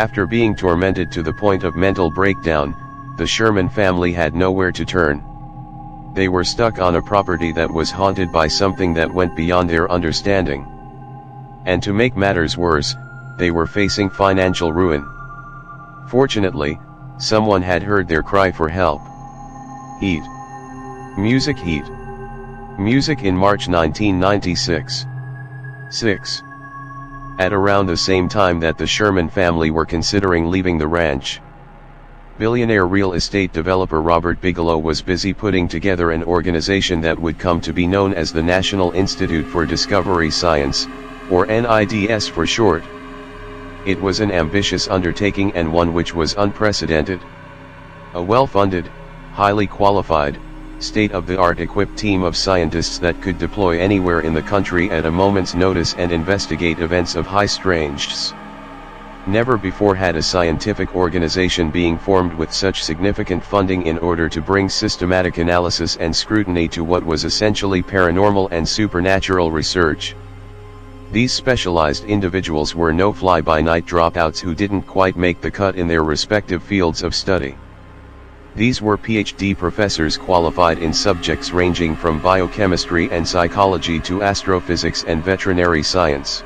After being tormented to the point of mental breakdown, the Sherman family had nowhere to turn. They were stuck on a property that was haunted by something that went beyond their understanding. And to make matters worse, they were facing financial ruin. Fortunately, someone had heard their cry for help. Heat. Music Heat. Music in March 1996. 6. At around the same time that the Sherman family were considering leaving the ranch, billionaire real estate developer Robert Bigelow was busy putting together an organization that would come to be known as the National Institute for Discovery Science, or NIDS for short. It was an ambitious undertaking and one which was unprecedented. A well-funded, highly qualified, state-of-the-art equipped team of scientists that could deploy anywhere in the country at a moment's notice and investigate events of high strangeness. Never before had a scientific organization being formed with such significant funding in order to bring systematic analysis and scrutiny to what was essentially paranormal and supernatural research. These specialized individuals were no fly-by-night dropouts who didn't quite make the cut in their respective fields of study. These were PhD professors qualified in subjects ranging from biochemistry and psychology to astrophysics and veterinary science.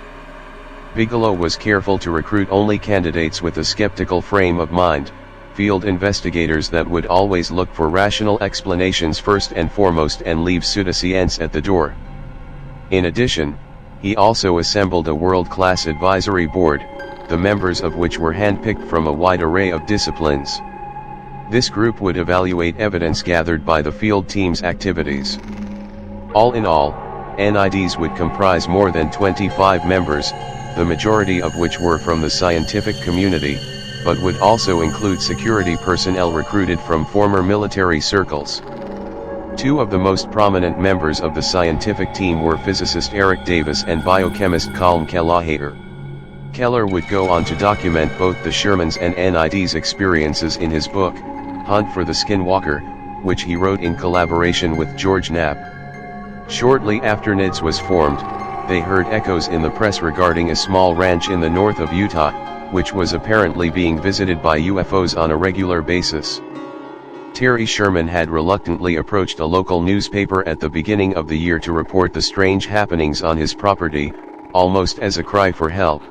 Bigelow was careful to recruit only candidates with a skeptical frame of mind, field investigators that would always look for rational explanations first and foremost and leave pseudoscience at the door. In addition, he also assembled a world-class advisory board, the members of which were handpicked from a wide array of disciplines. This group would evaluate evidence gathered by the field team's activities. All in all, NIDs would comprise more than 25 members, the majority of which were from the scientific community, but would also include security personnel recruited from former military circles. Two of the most prominent members of the scientific team were physicist Eric Davis and biochemist Colm Kelleher. Keller would go on to document both the Shermans and NIDs' experiences in his book, Hunt for the Skinwalker, which he wrote in collaboration with George Knapp. Shortly after NIDS was formed, they heard echoes in the press regarding a small ranch in the north of Utah, which was apparently being visited by UFOs on a regular basis. Terry Sherman had reluctantly approached a local newspaper at the beginning of the year to report the strange happenings on his property, almost as a cry for help.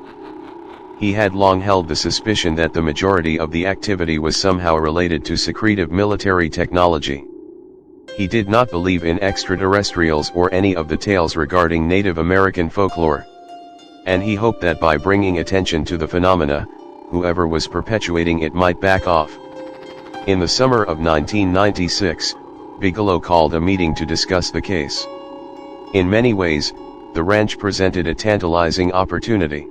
He had long held the suspicion that the majority of the activity was somehow related to secretive military technology. He did not believe in extraterrestrials or any of the tales regarding Native American folklore. And he hoped that by bringing attention to the phenomena, whoever was perpetuating it might back off. In the summer of 1996, Bigelow called a meeting to discuss the case. In many ways, the ranch presented a tantalizing opportunity.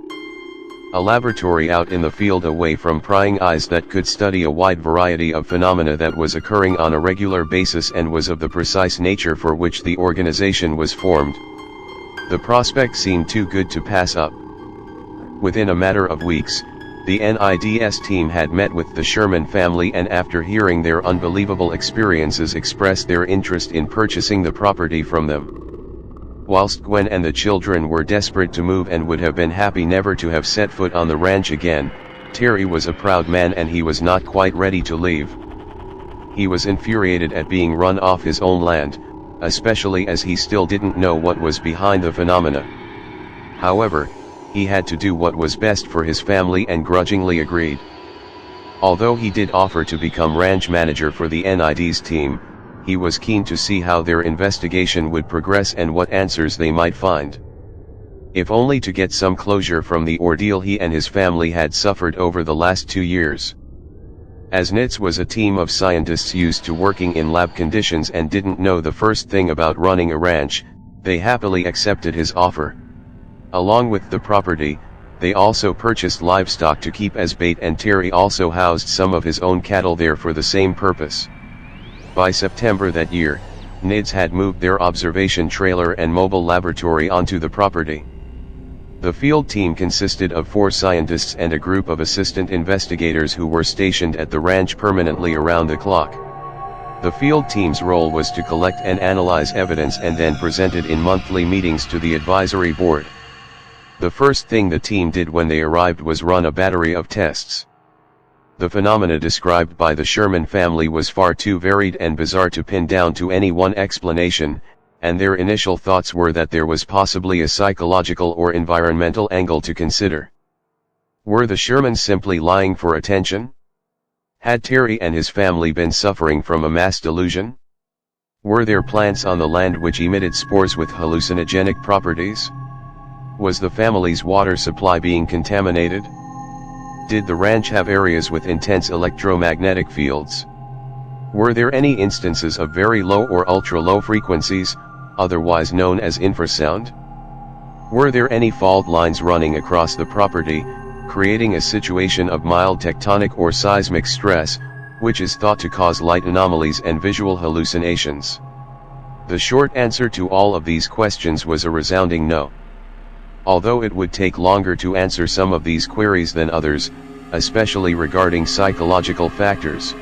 A laboratory out in the field away from prying eyes that could study a wide variety of phenomena that was occurring on a regular basis and was of the precise nature for which the organization was formed. The prospect seemed too good to pass up. Within a matter of weeks, the NIDS team had met with the Sherman family and after hearing their unbelievable experiences expressed their interest in purchasing the property from them. Whilst Gwen and the children were desperate to move and would have been happy never to have set foot on the ranch again, Terry was a proud man and he was not quite ready to leave. He was infuriated at being run off his own land, especially as he still didn't know what was behind the phenomena. However, he had to do what was best for his family and grudgingly agreed. Although he did offer to become ranch manager for the NIDS team, he was keen to see how their investigation would progress and what answers they might find. If only to get some closure from the ordeal he and his family had suffered over the last 2 years. As NIDS was a team of scientists used to working in lab conditions and didn't know the first thing about running a ranch, they happily accepted his offer. Along with the property, they also purchased livestock to keep as bait and Terry also housed some of his own cattle there for the same purpose. By September that year, NIDS had moved their observation trailer and mobile laboratory onto the property. The field team consisted of 4 scientists and a group of assistant investigators who were stationed at the ranch permanently around the clock. The field team's role was to collect and analyze evidence and then present it in monthly meetings to the advisory board. The first thing the team did when they arrived was run a battery of tests. The phenomena described by the Sherman family was far too varied and bizarre to pin down to any one explanation, and their initial thoughts were that there was possibly a psychological or environmental angle to consider. Were the Shermans simply lying for attention? Had Terry and his family been suffering from a mass delusion? Were there plants on the land which emitted spores with hallucinogenic properties? Was the family's water supply being contaminated? Did the ranch have areas with intense electromagnetic fields? Were there any instances of very low or ultra-low frequencies, otherwise known as infrasound? Were there any fault lines running across the property, creating a situation of mild tectonic or seismic stress, which is thought to cause light anomalies and visual hallucinations? The short answer to all of these questions was a resounding no. Although it would take longer to answer some of these queries than others, especially regarding psychological factors.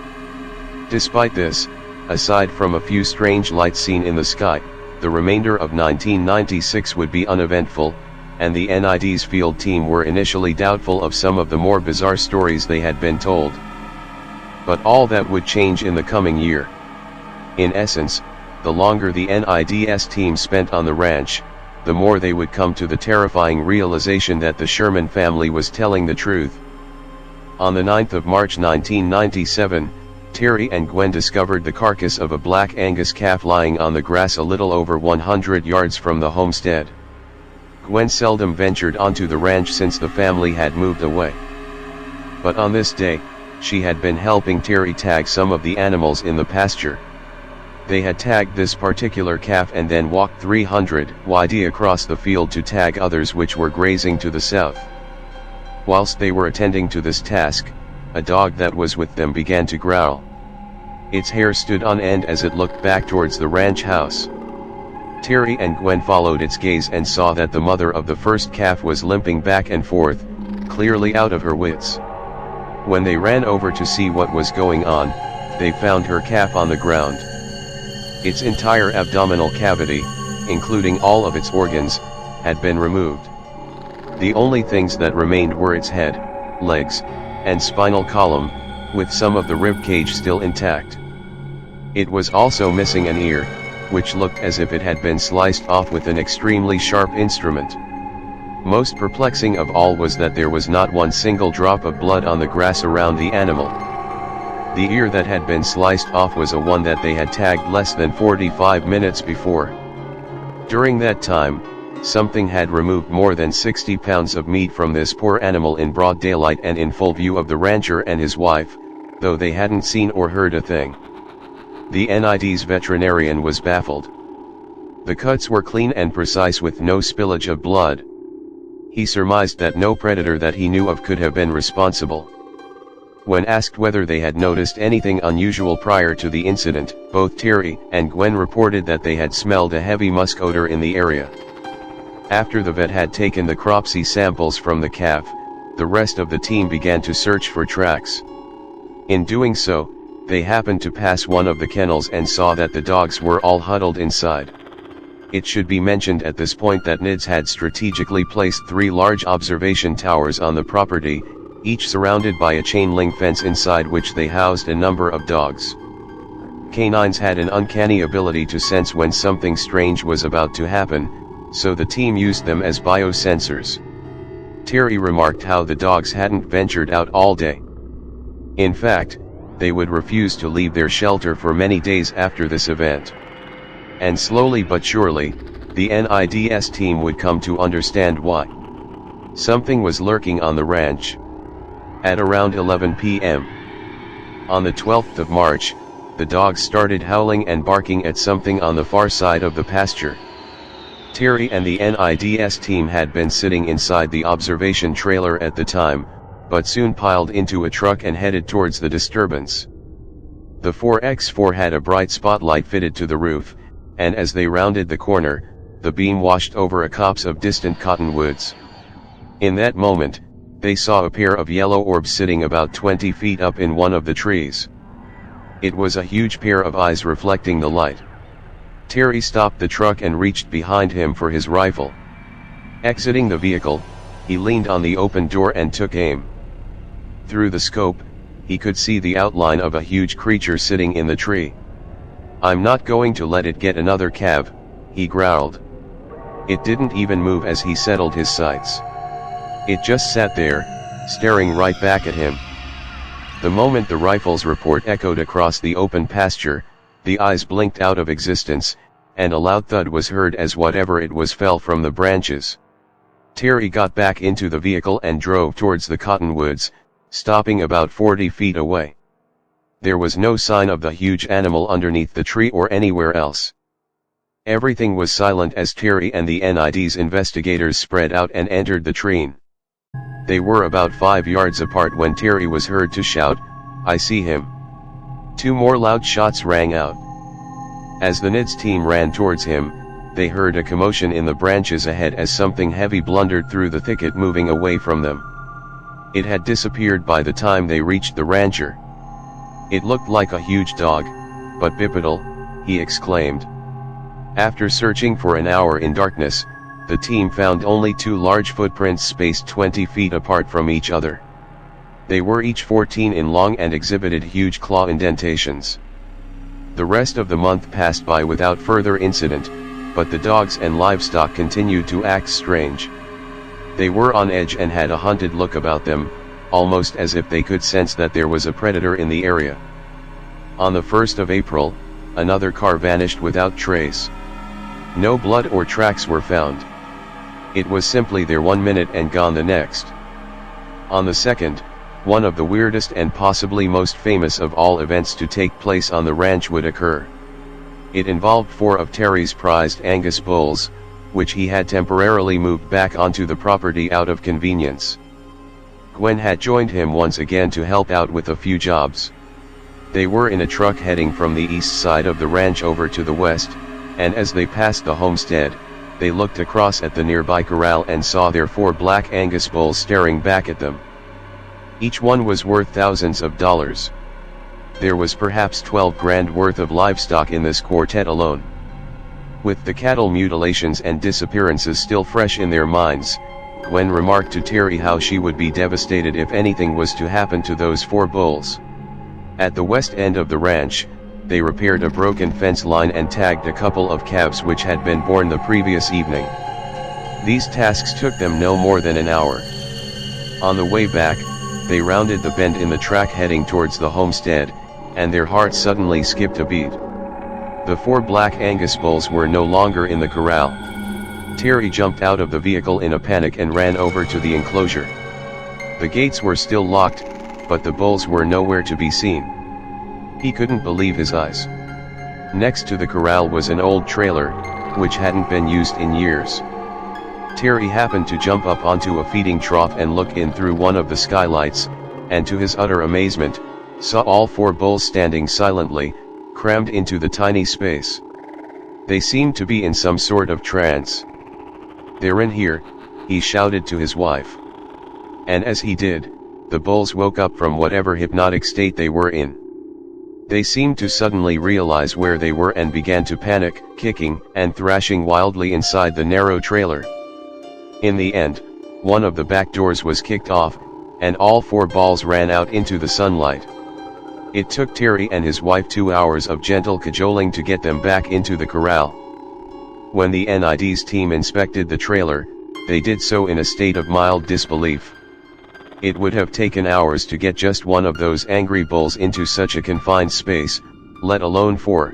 Despite this, aside from a few strange lights seen in the sky, the remainder of 1996 would be uneventful, and the NIDS field team were initially doubtful of some of the more bizarre stories they had been told. But all that would change in the coming year. In essence, the longer the NIDS team spent on the ranch, the more they would come to the terrifying realization that the Sherman family was telling the truth. On the 9th of March 1997, Terry and Gwen discovered the carcass of a black Angus calf lying on the grass a little over 100 yards from the homestead. Gwen seldom ventured onto the ranch since the family had moved away. But on this day, she had been helping Terry tag some of the animals in the pasture. They had tagged this particular calf and then walked 300 yd across the field to tag others which were grazing to the south. Whilst they were attending to this task, a dog that was with them began to growl. Its hair stood on end as it looked back towards the ranch house. Terry and Gwen followed its gaze and saw that the mother of the first calf was limping back and forth, clearly out of her wits. When they ran over to see what was going on, they found her calf on the ground. Its entire abdominal cavity, including all of its organs, had been removed. The only things that remained were its head, legs, and spinal column, with some of the rib cage still intact. It was also missing an ear, which looked as if it had been sliced off with an extremely sharp instrument. Most perplexing of all was that there was not one single drop of blood on the grass around the animal. The ear that had been sliced off was a one that they had tagged less than 45 minutes before. During that time, something had removed more than 60 pounds of meat from this poor animal in broad daylight and in full view of the rancher and his wife, though they hadn't seen or heard a thing. The NIDS veterinarian was baffled. The cuts were clean and precise with no spillage of blood. He surmised that no predator that he knew of could have been responsible. When asked whether they had noticed anything unusual prior to the incident, both Terry and Gwen reported that they had smelled a heavy musk odor in the area. After the vet had taken the cropsy samples from the calf, the rest of the team began to search for tracks. In doing so, they happened to pass one of the kennels and saw that the dogs were all huddled inside. It should be mentioned at this point that NIDS had strategically placed 3 large observation towers on the property, each surrounded by a chain link fence inside which they housed a number of dogs. Canines had an uncanny ability to sense when something strange was about to happen, so the team used them as biosensors. Terry remarked how the dogs hadn't ventured out all day. In fact, they would refuse to leave their shelter for many days after this event. And slowly but surely, the NIDS team would come to understand why. Something was lurking on the ranch. At around 11 p.m. on the 12th of March, the dogs started howling and barking at something on the far side of the pasture. Terry and the NIDS team had been sitting inside the observation trailer at the time, but soon piled into a truck and headed towards the disturbance. The 4x4 had a bright spotlight fitted to the roof, and as they rounded the corner, the beam washed over a copse of distant cottonwoods. In that moment, they saw a pair of yellow orbs sitting about 20 feet up in one of the trees. It was a huge pair of eyes reflecting the light. Terry stopped the truck and reached behind him for his rifle. Exiting the vehicle, he leaned on the open door and took aim. Through the scope, he could see the outline of a huge creature sitting in the tree. "I'm not going to let it get another cav," he growled. It didn't even move as he settled his sights. It just sat there, staring right back at him. The moment the rifle's report echoed across the open pasture, the eyes blinked out of existence, and a loud thud was heard as whatever it was fell from the branches. Terry got back into the vehicle and drove towards the cottonwoods, stopping about 40 feet away. There was no sign of the huge animal underneath the tree or anywhere else. Everything was silent as Terry and the NIDS investigators spread out and entered the tree. They were about 5 yards apart when Terry was heard to shout, "I see him." 2 more loud shots rang out. As the NIDS team ran towards him, they heard a commotion in the branches ahead as something heavy blundered through the thicket, moving away from them. It had disappeared by the time they reached the rancher. "It looked like a huge dog, but bipedal," he exclaimed. After searching for an hour in darkness, the team found only 2 large footprints spaced 20 feet apart from each other. They were each 14 in long and exhibited huge claw indentations. The rest of the month passed by without further incident, but the dogs and livestock continued to act strange. They were on edge and had a hunted look about them, almost as if they could sense that there was a predator in the area. On the 1st of April, another car vanished without trace. No blood or tracks were found. It was simply there 1 minute and gone the next. On the 2nd, one of the weirdest and possibly most famous of all events to take place on the ranch would occur. It involved 4 of Terry's prized Angus bulls, which he had temporarily moved back onto the property out of convenience. Gwen had joined him once again to help out with a few jobs. They were in a truck heading from the east side of the ranch over to the west, and as they passed the homestead, they looked across at the nearby corral and saw their 4 black Angus bulls staring back at them. Each one was worth thousands of dollars. There was perhaps 12 grand worth of livestock in this quartet alone. With the cattle mutilations and disappearances still fresh in their minds, Gwen remarked to Terry how she would be devastated if anything was to happen to those 4 bulls. At the west end of the ranch, they repaired a broken fence line and tagged a couple of calves which had been born the previous evening. These tasks took them no more than an hour. On the way back, they rounded the bend in the track heading towards the homestead, and their hearts suddenly skipped a beat. The 4 black Angus bulls were no longer in the corral. Terry jumped out of the vehicle in a panic and ran over to the enclosure. The gates were still locked, but the bulls were nowhere to be seen. He couldn't believe his eyes. Next to the corral was an old trailer, which hadn't been used in years. Terry happened to jump up onto a feeding trough and look in through one of the skylights, and to his utter amazement, saw all 4 bulls standing silently, crammed into the tiny space. They seemed to be in some sort of trance. "They're in here," he shouted to his wife. And as he did, the bulls woke up from whatever hypnotic state they were in. They seemed to suddenly realize where they were and began to panic, kicking and thrashing wildly inside the narrow trailer. In the end, one of the back doors was kicked off, and all 4 bulls ran out into the sunlight. It took Terry and his wife 2 hours of gentle cajoling to get them back into the corral. When the NIDS team inspected the trailer, they did so in a state of mild disbelief. It would have taken hours to get just one of those angry bulls into such a confined space, let alone 4.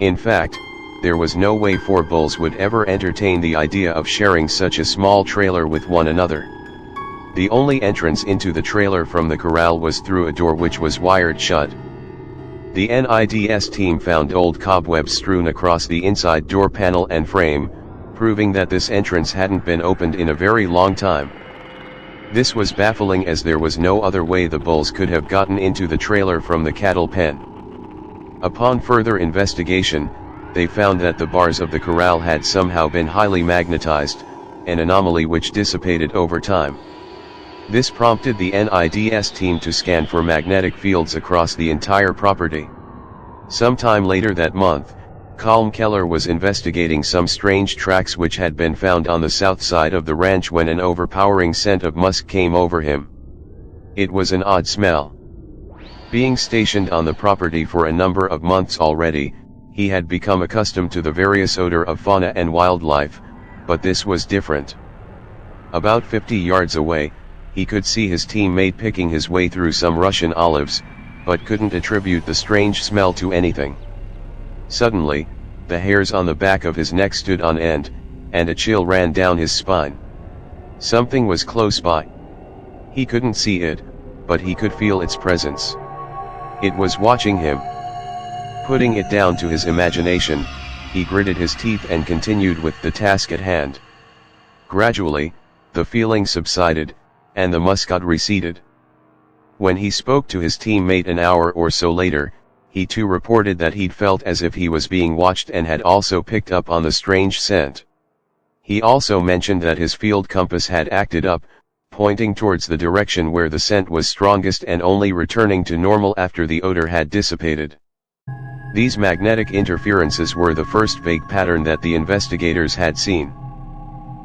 In fact, there was no way 4 bulls would ever entertain the idea of sharing such a small trailer with one another. The only entrance into the trailer from the corral was through a door which was wired shut. The NIDS team found old cobwebs strewn across the inside door panel and frame, proving that this entrance hadn't been opened in a very long time. This was baffling as there was no other way the bulls could have gotten into the trailer from the cattle pen. Upon further investigation, they found that the bars of the corral had somehow been highly magnetized, an anomaly which dissipated over time. This prompted the NIDS team to scan for magnetic fields across the entire property. Sometime later that month, Calm Keller was investigating some strange tracks which had been found on the south side of the ranch when an overpowering scent of musk came over him. It was an odd smell. Being stationed on the property for a number of months already, he had become accustomed to the various odor of fauna and wildlife, but this was different. About 50 yards away, he could see his teammate picking his way through some Russian olives, but couldn't attribute the strange smell to anything. Suddenly, the hairs on the back of his neck stood on end, and a chill ran down his spine. Something was close by. He couldn't see it, but he could feel its presence. It was watching him. Putting it down to his imagination, he gritted his teeth and continued with the task at hand. Gradually, the feeling subsided, and the musk receded. When he spoke to his teammate an hour or so later, he too reported that he'd felt as if he was being watched and had also picked up on the strange scent. He also mentioned that his field compass had acted up, pointing towards the direction where the scent was strongest and only returning to normal after the odor had dissipated. These magnetic interferences were the first vague pattern that the investigators had seen.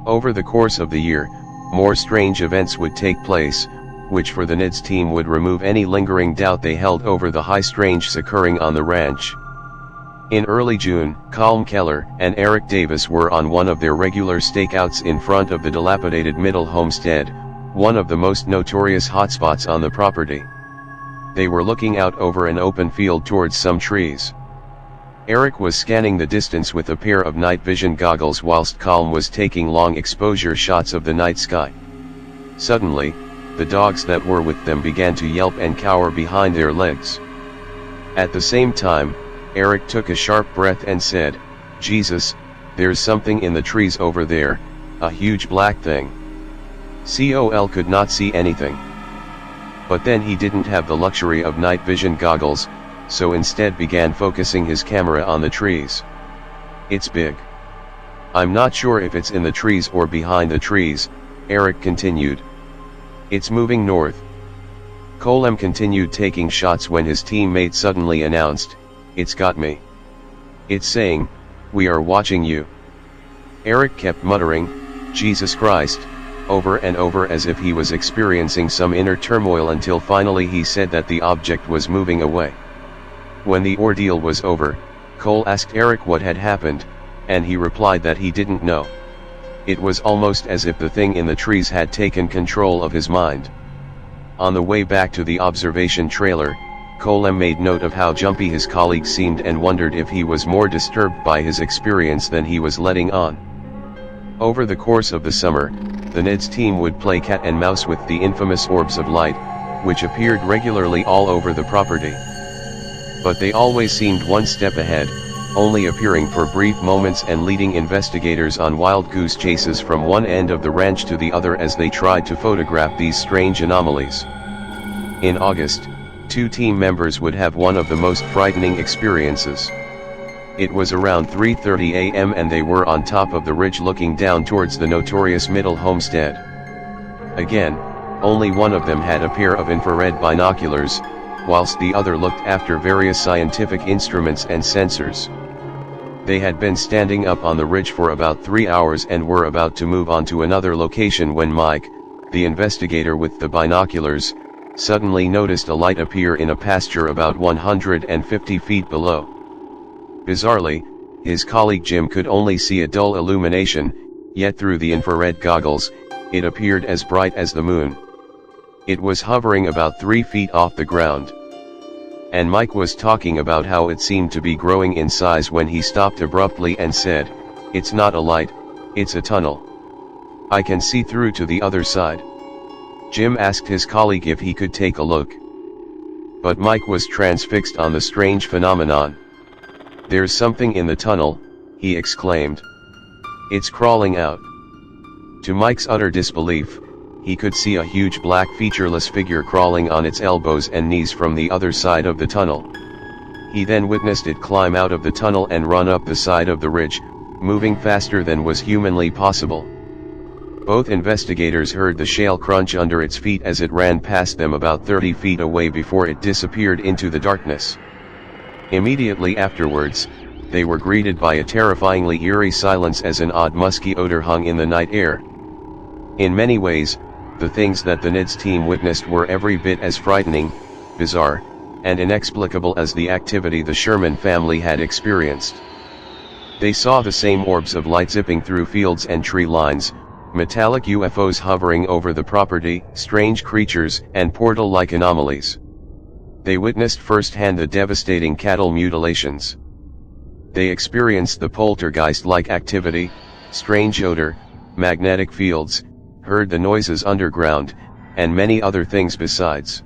Over the course of the year, more strange events would take place, which for the NIDS team would remove any lingering doubt they held over the high strangeness occurring on the ranch. In early June, Calm Keller and Eric Davis were on one of their regular stakeouts in front of the dilapidated Middle Homestead, one of the most notorious hotspots on the property. They were looking out over an open field towards some trees. Eric was scanning the distance with a pair of night vision goggles whilst Calm was taking long exposure shots of the night sky. Suddenly, the dogs that were with them began to yelp and cower behind their legs. At the same time, Eric took a sharp breath and said, "Jesus, there's something in the trees over there, a huge black thing." Col could not see anything. But then he didn't have the luxury of night vision goggles, so instead began focusing his camera on the trees. "It's big. I'm not sure if it's in the trees or behind the trees," Eric continued. "It's moving north." Colem continued taking shots when his teammate suddenly announced, "It's got me. It's saying, 'We are watching you.'" Eric kept muttering, "Jesus Christ," over and over as if he was experiencing some inner turmoil until finally he said that the object was moving away. When the ordeal was over, Cole asked Eric what had happened, and he replied that he didn't know. It was almost as if the thing in the trees had taken control of his mind. On the way back to the observation trailer, Colem made note of how jumpy his colleague seemed and wondered if he was more disturbed by his experience than he was letting on. Over the course of the summer, the NIDS team would play cat and mouse with the infamous orbs of light, which appeared regularly all over the property. But they always seemed one step ahead, only appearing for brief moments and leading investigators on wild goose chases from one end of the ranch to the other as they tried to photograph these strange anomalies. In August, two team members would have one of the most frightening experiences. It was around 3:30 a.m. and they were on top of the ridge looking down towards the notorious Middle Homestead. Again, only one of them had a pair of infrared binoculars, whilst the other looked after various scientific instruments and sensors. They had been standing up on the ridge for about 3 hours and were about to move on to another location when Mike, the investigator with the binoculars, suddenly noticed a light appear in a pasture about 150 feet below. Bizarrely, his colleague Jim could only see a dull illumination, yet through the infrared goggles, it appeared as bright as the moon. It was hovering about 3 feet off the ground. And Mike was talking about how it seemed to be growing in size when he stopped abruptly and said, "It's not a light, it's a tunnel. I can see through to the other side." Jim asked his colleague if he could take a look. But Mike was transfixed on the strange phenomenon. "There's something in the tunnel," he exclaimed. "It's crawling out." To Mike's utter disbelief, he could see a huge black featureless figure crawling on its elbows and knees from the other side of the tunnel. He then witnessed it climb out of the tunnel and run up the side of the ridge, moving faster than was humanly possible. Both investigators heard the shale crunch under its feet as it ran past them about 30 feet away before it disappeared into the darkness. Immediately afterwards, they were greeted by a terrifyingly eerie silence as an odd musky odor hung in the night air. In many ways, the things that the NIDS team witnessed were every bit as frightening, bizarre, and inexplicable as the activity the Sherman family had experienced. They saw the same orbs of light zipping through fields and tree lines, metallic UFOs hovering over the property, strange creatures, and portal-like anomalies. They witnessed firsthand the devastating cattle mutilations. They experienced the poltergeist-like activity, strange odor, magnetic fields, heard the noises underground, and many other things besides.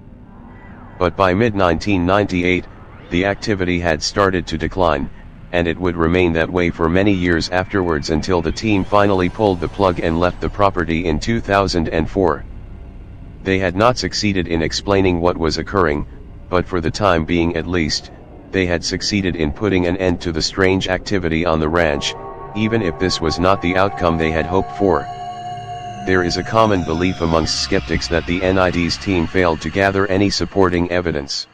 But by mid-1998, the activity had started to decline, and it would remain that way for many years afterwards until the team finally pulled the plug and left the property in 2004. They had not succeeded in explaining what was occurring, but for the time being at least, they had succeeded in putting an end to the strange activity on the ranch, even if this was not the outcome they had hoped for. There is a common belief amongst skeptics that the NIDS team failed to gather any supporting evidence.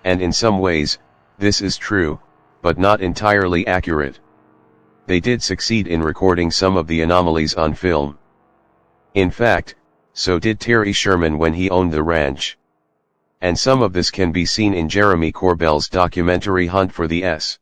And in some ways, this is true, but not entirely accurate. They did succeed in recording some of the anomalies on film. In fact, so did Terry Sherman when he owned the ranch. And some of this can be seen in Jeremy Corbell's documentary Hunt for the S.